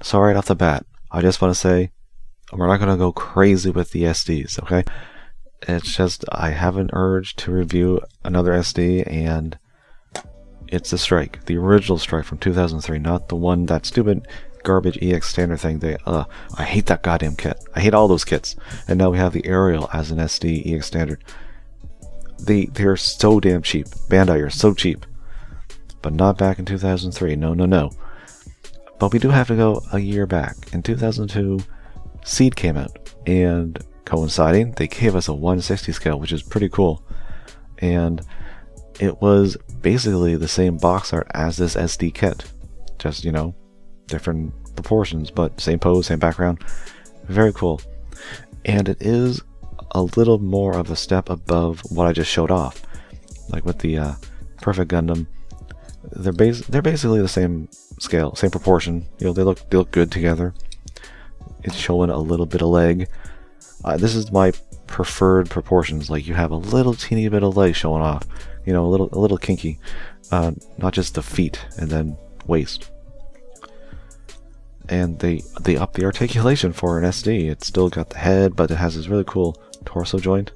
So right off the bat, I just want to say, we're not going to go crazy with the SDs, okay? It's just, I have an urge to review another SD, and it's the Strike. The original Strike from 2003, not the one, that stupid garbage EX standard thing. I hate that goddamn kit. I hate all those kits. And now we have the Aerial as an SD EX standard. They're so damn cheap. Bandai, you're so cheap. But not back in 2003. No, no, no. But we do have to go a year back. In 2002, Seed came out. And coinciding, they gave us a 160 scale, which is pretty cool. And it was basically the same box art as this SD kit. Just, you know, different proportions, but same pose, same background. Very cool. And it is a little more of a step above what I just showed off. Like with the Perfect Gundam, they're basically the same scale, same proportion. You know, they look good together. It's showing a little bit of leg. This is my preferred proportions. Like you have a little teeny bit of leg showing off. You know, a little kinky. Not just the feet and then waist. And they up the articulation for an SD. It's still got the head, but it has this really cool torso joint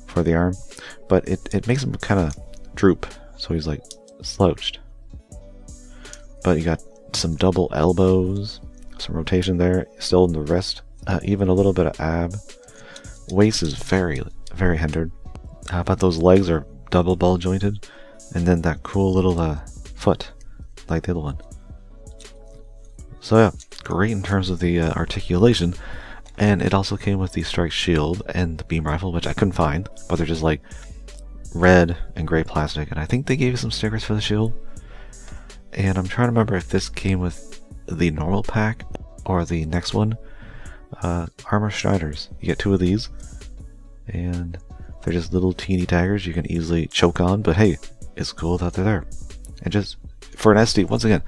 for the arm. But it makes him kind of droop, so he's like slouched. But you got some double elbows, some rotation there, still in the wrist, even a little bit of ab. Waist is very, very hindered. But those legs are double ball jointed, and then that cool little foot, like the other one. So yeah, great in terms of the articulation, and it also came with the Strike Shield and the beam rifle, which I couldn't find, but they're just like red and gray plastic, and I think they gave you some stickers for the shield. And I'm trying to remember if this came with the normal pack or the next one. Armor Striders. You get 2 of these, and they're just little teeny daggers you can easily choke on, but hey, it's cool that they're there. And just for an SD, once again,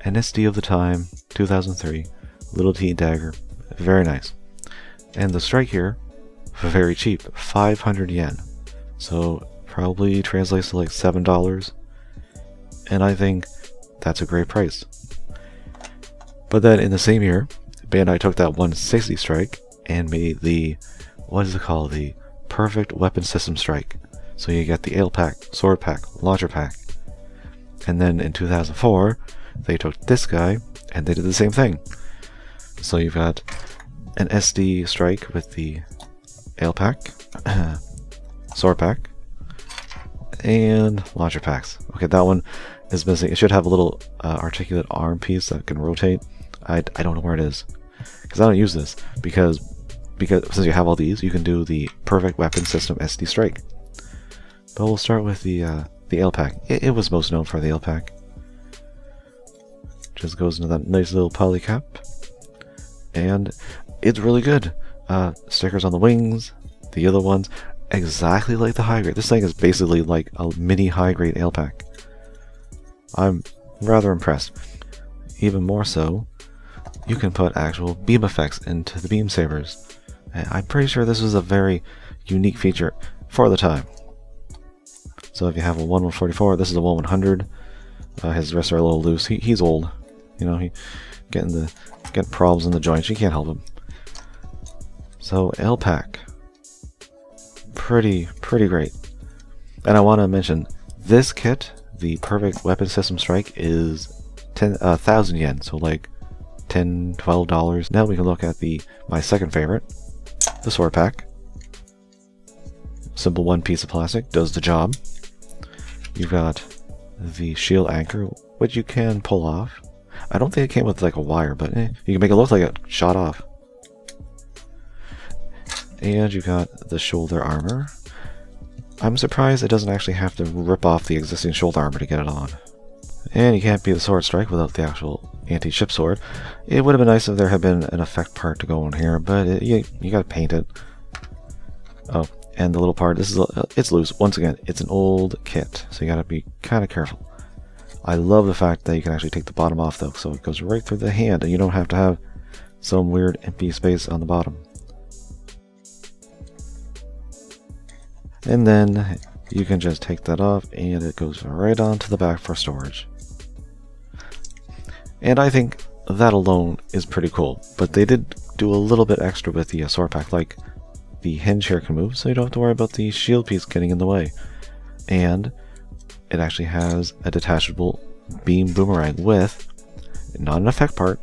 an SD of the time, 2003, little teeny dagger, very nice. And the Strike here, very cheap, 500 yen. So probably translates to like $7. And I think that's a great price. But then in the same year, Bandai took that 160 Strike and made the, what is it called, the Perfect Weapon System Strike. So you get the Ale Pack, Sword Pack, Launcher Pack. And then in 2004, they took this guy and they did the same thing. So you've got an SD Strike with the Ale Pack, Sword Pack, and Launcher Packs. Okay, that one is missing. It should have a little articulate arm piece that can rotate. I don't know where it is, because I don't use this, because since you have all these, you can do the Perfect Weapon System SD Strike. But we'll start with the Ale Pack. It was most known for the Ale Pack. Just goes into that nice little poly cap, and it's really good. Stickers on the wings, the other ones, exactly like the high grade. This thing is basically like a mini high grade Ale Pack. I'm rather impressed. Even more so, you can put actual beam effects into the beam sabers. And I'm pretty sure this is a very unique feature for the time. So if you have a 1/144, this is a 1/100. His wrists are a little loose. He's old. You know, he getting problems in the joints. You can't help him. So Ale Pack, pretty great. And I want to mention this kit, the Perfect Weapon System Strike, is 1,000 yen. So like $10–12. Now we can look at my second favorite, the Sword Pack. Simple one piece of plastic, does the job. You've got the shield anchor, which you can pull off. I don't think it came with like a wire, but you can make it look like it shot off. And you got the shoulder armor. I'm surprised it doesn't actually have to rip off the existing shoulder armor to get it on. And you can't beat the Sword Strike without the actual anti-ship sword. It would have been nice if there had been an effect part to go in here, but you gotta paint it. Oh, and the little part, it's loose. Once again, it's an old kit, so you gotta be kind of careful. I love the fact that you can actually take the bottom off though, so it goes right through the hand and you don't have to have some weird empty space on the bottom. And then you can just take that off and it goes right onto the back for storage. And I think that alone is pretty cool. But they did do a little bit extra with the sword pack, like the hinge here can move, so you don't have to worry about the shield piece getting in the way. And it actually has a detachable beam boomerang with, not an effect part,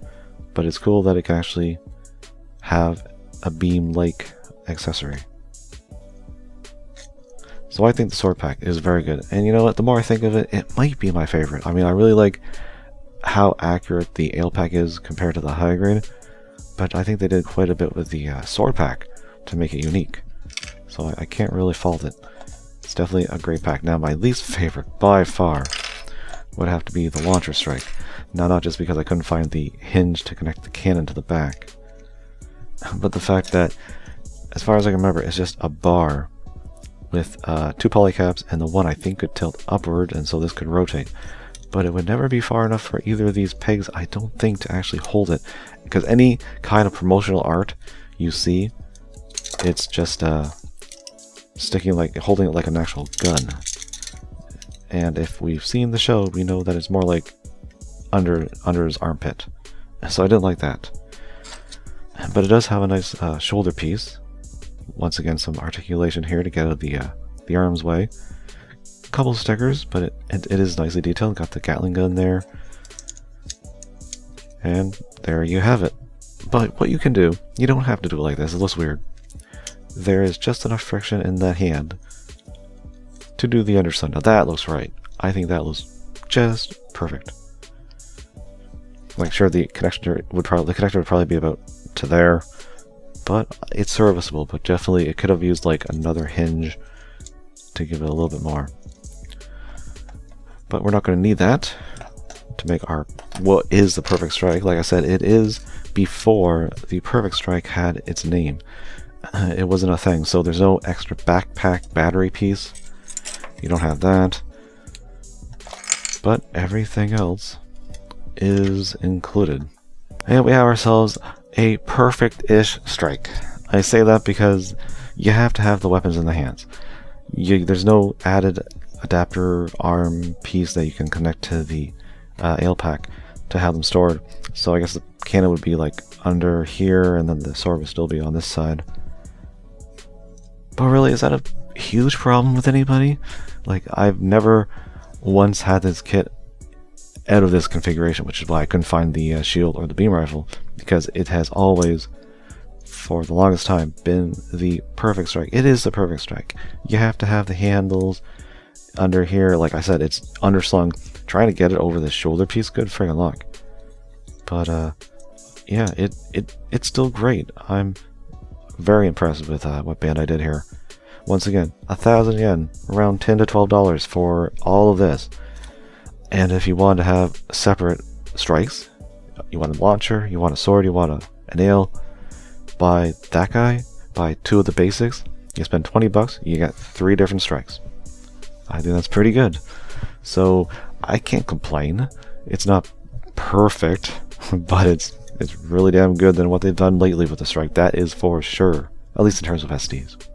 but it's cool that it can actually have a beam-like accessory. So I think the sword pack is very good. And you know what, the more I think of it, it might be my favorite. I mean, I really like how accurate the ale pack is compared to the high grade, but I think they did quite a bit with the sword pack to make it unique. So I can't really fault it. It's definitely a great pack. Now, my least favorite by far would have to be the launcher strike. Now, not just because I couldn't find the hinge to connect the cannon to the back, but the fact that, as far as I can remember, it's just a bar with 2 polycaps, and the one I think could tilt upward, and so this could rotate. But it would never be far enough for either of these pegs, I don't think, to actually hold it. Because any kind of promotional art you see, it's just sticking like, holding it like an actual gun. And if we've seen the show, we know that it's more like under his armpit. So I didn't like that. But it does have a nice shoulder piece. Once again, some articulation here to get out of the arm's way. A couple stickers, but it is nicely detailed. Got the Gatling gun there. And there you have it. But what you can do, you don't have to do it like this. It looks weird. There is just enough friction in that hand to do the underside. Now that looks right. I think that looks just perfect. Like, sure, the connector would probably be about to there, but it's serviceable. But definitely, it could have used like another hinge to give it a little bit more. But we're not going to need that to make our what is the perfect strike. Like I said, it is before the perfect strike had its name. It wasn't a thing, so there's no extra backpack battery piece. You don't have that, but everything else is included. And we have ourselves a perfect-ish strike. I say that because you have to have the weapons in the hands. There's no added adapter arm piece that you can connect to the ale pack to have them stored. So I guess the cannon would be like under here, and then the sword would still be on this side. But really, is that a huge problem with anybody? Like, I've never once had this kit out of this configuration, which is why I couldn't find the shield or the beam rifle, because it has always, for the longest time, been the perfect strike. It is the perfect strike. You have to have the handles under here. Like I said, it's underslung. Trying to get it over the shoulder piece, good friggin' luck. But yeah, it's still great. I'm very impressed with what Bandai did here. Once again, 1,000 yen, around $10 to $12 for all of this. And if you want to have separate strikes, you want a launcher, you want a sword, you want a nail, buy that guy, buy 2 of the basics, you spend 20 bucks, you get 3 different strikes. I think that's pretty good. So I can't complain. It's not perfect, but it's really damn good than what they've done lately with the strike. That is for sure, at least in terms of SDs.